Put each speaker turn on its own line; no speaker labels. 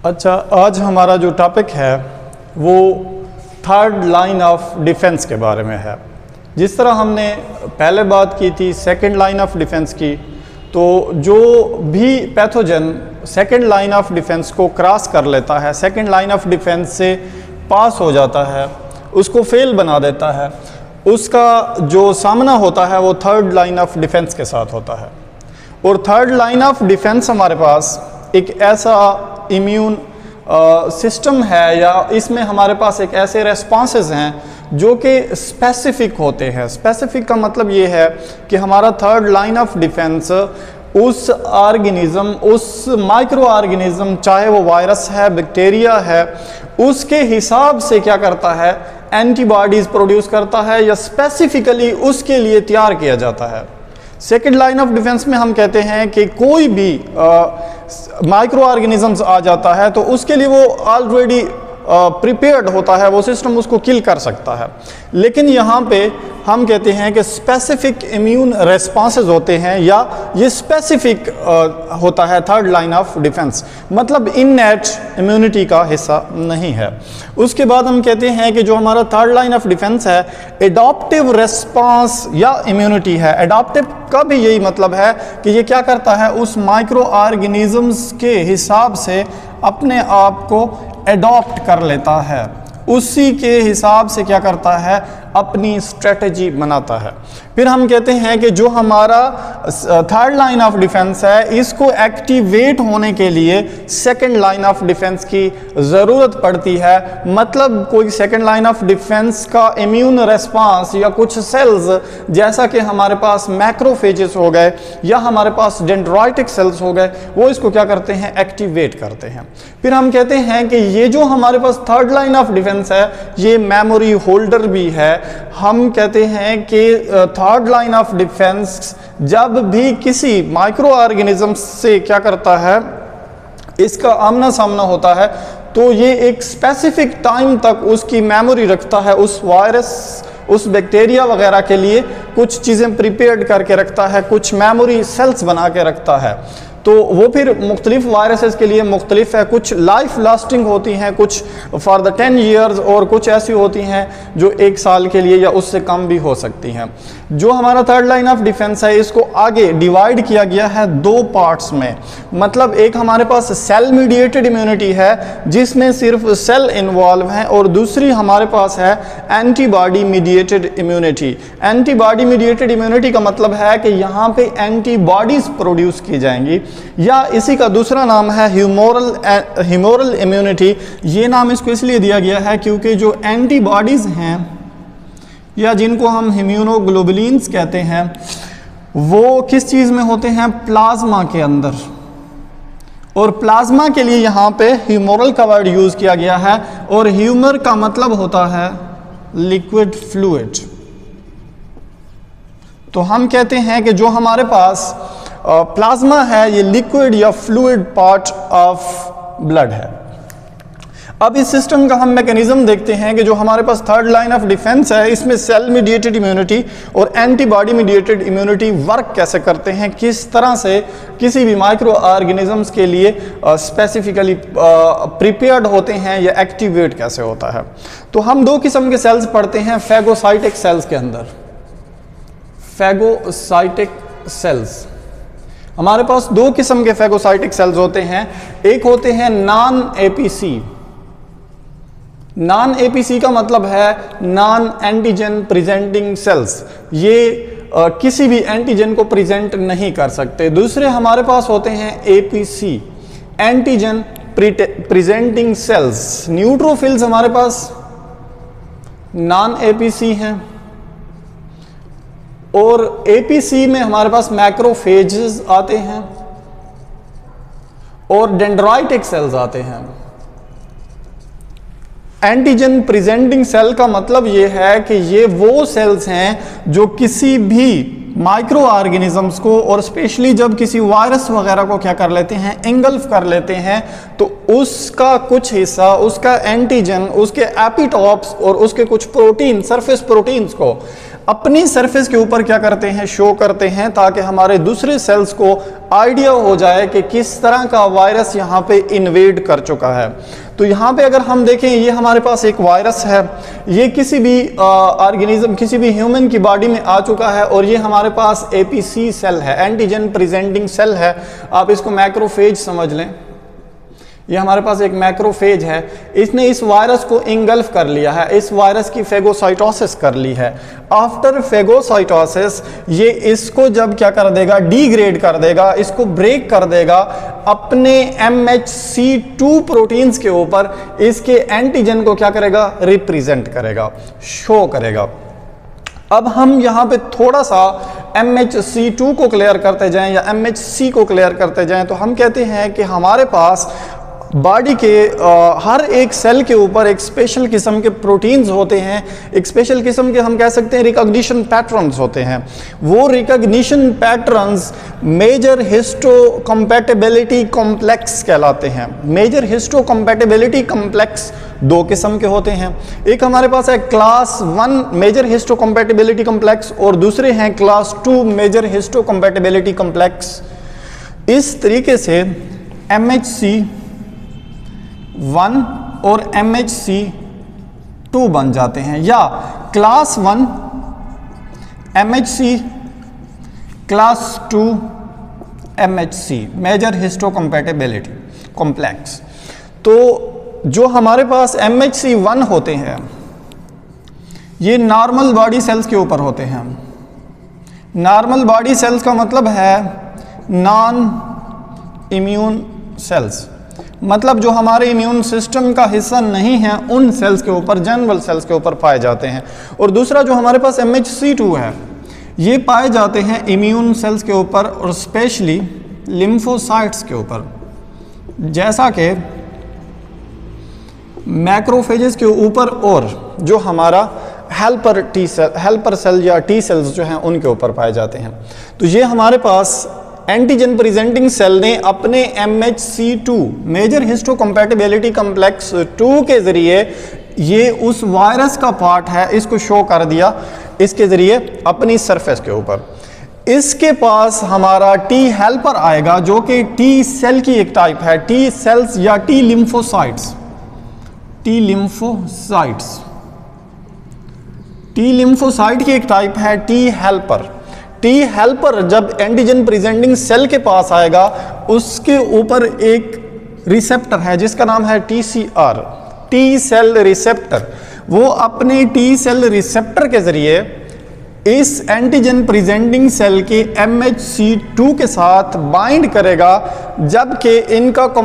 अच्छा, आज हमारा जो टॉपिक है वो थर्ड लाइन ऑफ डिफेंस के बारे में है। जिस तरह हमने पहले बात की थी सेकंड लाइन ऑफ डिफेंस की, तो जो भी pathogen second line of defence को क्रॉस कर लेता है, सेकंड लाइन ऑफ डिफेंस से पास हो जाता है, उसको फेल बना देता है, उसका जो सामना होता है वो थर्ड लाइन ऑफ डिफेंस के साथ होता है। और थर्ड लाइन ऑफ डिफेंस हमारे पास एक ऐसा इम्यून सिस्टम है, या इसमें हमारे पास एक ऐसे रेस्पॉन्सेज हैं जो कि स्पेसिफिक होते हैं। स्पेसिफिक का मतलब ये है कि हमारा थर्ड लाइन ऑफ डिफेंस उस ऑर्गेनिज्म, उस माइक्रो ऑर्गेनिज्म, चाहे वो वायरस है, बैक्टीरिया है, उसके हिसाब से क्या करता है, एंटीबॉडीज़ प्रोड्यूस करता है या स्पेसिफिकली उसके लिए तैयार किया जाता है। सेकेंड लाइन ऑफ डिफेंस में हम कहते हैं कि कोई भी माइक्रो ऑर्गेनिजम्स आ जाता है तो उसके लिए वो ऑलरेडी प्रिपेयर्ड होता है, वो सिस्टम उसको किल कर सकता है। लेकिन यहाँ पे हम कहते हैं कि स्पेसिफिक इम्यून रेस्पॉन्सेज होते हैं, या ये स्पेसिफिक होता है थर्ड लाइन ऑफ डिफेंस, मतलब इननेट इम्यूनिटी का हिस्सा नहीं है। उसके बाद हम कहते हैं कि जो हमारा थर्ड लाइन ऑफ डिफेंस है एडॉप्टिव रेस्पॉन्स या इम्यूनिटी है। एडॉप्टिव का भी यही मतलब है कि ये क्या करता है, उस माइक्रो ऑर्गेनिजम्स के हिसाब से अपने आप को एडॉप्ट कर लेता है, उसी के हिसाब से क्या करता है, अपनी स्ट्रेटजी बनाता है। फिर हम कहते हैं कि जो हमारा थर्ड लाइन ऑफ डिफेंस है, इसको एक्टिवेट होने के लिए सेकंड लाइन ऑफ डिफेंस की ज़रूरत पड़ती है। मतलब कोई सेकंड लाइन ऑफ डिफेंस का इम्यून रेस्पॉन्स या कुछ सेल्स, जैसा कि हमारे पास मैक्रोफेजेस हो गए या हमारे पास डेंड्राइटिक सेल्स हो गए, वो इसको क्या करते हैं, एक्टिवेट करते हैं। फिर हम कहते हैं कि ये जो हमारे पास थर्ड लाइन ऑफ डिफेंस है, ये मेमोरी होल्डर भी है। हम कहते हैं कि थर्ड लाइन ऑफ डिफेंस जब भी किसी माइक्रो ऑर्गेनिज्म से क्या करता है, इसका आमना सामना होता है, तो ये एक स्पेसिफिक टाइम तक उसकी मेमोरी रखता है, उस वायरस, उस बैक्टीरिया वगैरह के लिए कुछ चीज़ें प्रिपेयर्ड करके रखता है, कुछ मेमोरी सेल्स बना के रखता है। तो वो फिर मुख्तलिफ वायरसेस के लिए मुख्तलिफ है, कुछ लाइफ लास्टिंग होती हैं, कुछ फॉर द 10 years, और कुछ ऐसी होती हैं जो 1 साल के लिए या उससे कम भी हो सकती हैं। जो हमारा थर्ड लाइन ऑफ डिफेंस है, इसको आगे डिवाइड किया गया है 2 पार्ट्स में। मतलब एक हमारे पास सेल मीडिएटेड इम्यूनिटी है जिसमें सिर्फ सेल इन्वॉल्व हैं, और दूसरी हमारे पास है antibody mediated immunity. Antibody mediated immunity का मतलब है कि यहाँ पे एंटीबॉडीज प्रोड्यूस की जाएंगी, या इसी का दूसरा नाम है ह्यूमोरल इम्यूनिटी। ये नाम इसको इसलिए दिया गया है क्योंकि जो एंटीबॉडीज़ हैं, या जिनको हम इम्यूनोग्लोबुलिन्स कहते हैं, वो किस चीज़ में होते हैं, प्लाज्मा के अंदर। और प्लाज्मा के लिए यहाँ पे ह्यूमोरल का वर्ड यूज़ किया गया है, और ह्यूमर का मतलब होता है लिक्विड फ्लूइड। तो हम कहते हैं कि जो हमारे पास प्लाज्मा है, ये लिक्विड या फ्लूइड पार्ट ऑफ ब्लड है। अब इस सिस्टम का हम मैकेनिज्म देखते हैं कि जो हमारे पास थर्ड लाइन ऑफ डिफेंस है, इसमें सेल मीडिएटेड इम्यूनिटी और एंटीबॉडी मीडिएटेड इम्यूनिटी वर्क कैसे करते हैं, किस तरह से किसी भी माइक्रो ऑर्गेनिजम्स के लिए स्पेसिफिकली प्रिपेयर्ड होते हैं या एक्टिवेट कैसे होता है। तो हम 2 किस्म के सेल्स पढ़ते हैं फैगोसाइटिक सेल्स के अंदर। फैगोसाइटिक सेल्स, हमारे पास 2 किस्म के फैगोसाइटिक सेल्स होते हैं। एक होते हैं नॉन एपीसी। नॉन एपीसी का मतलब है नॉन एंटीजन प्रेजेंटिंग सेल्स। ये किसी भी एंटीजन को प्रेजेंट नहीं कर सकते। दूसरे हमारे पास होते हैं APC, antigen presenting sales. Neutrophils हमारे पास नॉन एपीसी हैं, और एपीसी में हमारे पास मैक्रोफेजेस आते हैं और डेंड्राइटिक सेल्स आते हैं। एंटीजन प्रेजेंटिंग सेल का मतलब ये है कि ये वो सेल्स हैं जो किसी भी माइक्रो ऑर्गेनिजम्स को, और स्पेशली जब किसी वायरस वगैरह को क्या कर लेते हैं, एंगल्फ कर लेते हैं, तो उसका कुछ हिस्सा, उसका एंटीजन, उसके एपिटॉप्स और उसके कुछ प्रोटीन, सरफेस प्रोटीन्स को अपनी सरफेस के ऊपर क्या करते हैं, शो करते हैं, ताकि हमारे दूसरे सेल्स को आइडिया हो जाए कि किस तरह का वायरस यहाँ पे इन्वेड कर चुका है। तो यहाँ पे अगर हम देखें, ये हमारे पास एक वायरस है, ये किसी भी ऑर्गेनिज्म, किसी भी ह्यूमन की बॉडी में आ चुका है, और ये हमारे पास एपीसी सेल है, एंटीजन प्रेजेंटिंग सेल है। आप इसको मैक्रोफेज समझ लें, ये हमारे पास एक मैक्रोफेज है। इसने इस वायरस को इंगल्फ कर लिया है, इस वायरस की फेगोसाइटोसिस कर ली है। आफ्टर फेगोसाइटोसिस ये इसको जब क्या कर देगा, डिग्रेड कर देगा, इसको ब्रेक कर देगा, अपने MHC2 प्रोटीन्स के ऊपर इसके एंटीजन को क्या करेगा, रिप्रेजेंट करेगा, शो करेगा। अब हम यहाँ पे थोड़ा सा MHC2 को क्लियर करते जाएं या MHC को क्लियर करते जाएं, तो हम कहते हैं कि हमारे पास बॉडी के हर एक सेल के ऊपर एक स्पेशल किस्म के प्रोटीन्स होते हैं, एक स्पेशल किस्म के हम कह सकते हैं रिकॉग्निशन पैटर्न्स होते हैं। वो recognition patterns major histocompatibility complex कहलाते हैं। मेजर हिस्टोकम्पैटिबिलिटी कॉम्प्लेक्स दो किस्म के होते हैं, एक हमारे पास है क्लास 1 मेजर हिस्टोकम्पैटिबिलिटी कॉम्प्लेक्स और दूसरे हैं क्लास 2 मेजर हिस्टोकम्पैटिबिलिटी कॉम्प्लेक्स। इस तरीके से MHC1 और MHC2 बन जाते हैं, या class 1 MHC, class 2 MHC major histocompatibility complex. तो जो हमारे पास MHC1 होते हैं ये नॉर्मल बॉडी सेल्स के ऊपर होते हैं। नॉर्मल बॉडी सेल्स का मतलब है नॉन इम्यून सेल्स, मतलब जो हमारे इम्यून सिस्टम का हिस्सा नहीं है उन सेल्स के ऊपर, जनरल सेल्स के ऊपर पाए जाते हैं। और दूसरा जो हमारे पास MHC2 है ये पाए जाते हैं इम्यून सेल्स के ऊपर और स्पेशली लिम्फोसाइट्स के ऊपर, जैसा कि मैक्रोफेजेस के ऊपर और जो हमारा हेल्पर सेल या टी सेल्स जो हैं उनके ऊपर पाए जाते हैं। तो ये हमारे पास एंटीजन प्रेजेंटिंग सेल ने अपने MHC2 मेजर हिस्टोकम्पैटिबिलिटी कॉम्प्लेक्स 2 के जरिए, ये उस वायरस का पार्ट है, इसको शो कर दिया इसके जरिए अपनी सरफेस के ऊपर। इसके पास हमारा टी हेल्पर आएगा जो कि टी सेल की एक टाइप है, टी सेल्स या टी लिम्फोसाइट्स। टी लिम्फोसाइट की एक टाइप है टी हेल्पर। टी हेल्पर जब एंटीजन प्रेजेंटिंग सेल के पास आएगा उसके ऊपर एक रिसेप्टर है जिसका नाम है TCR, टी सेल रिसेप्टर। वो अपने टी सेल रिसेप्टर के जरिए इस एंटीजन प्रेजेंटिंग सेल के MHC2 के साथ बाइंड करेगा, जबकि इनका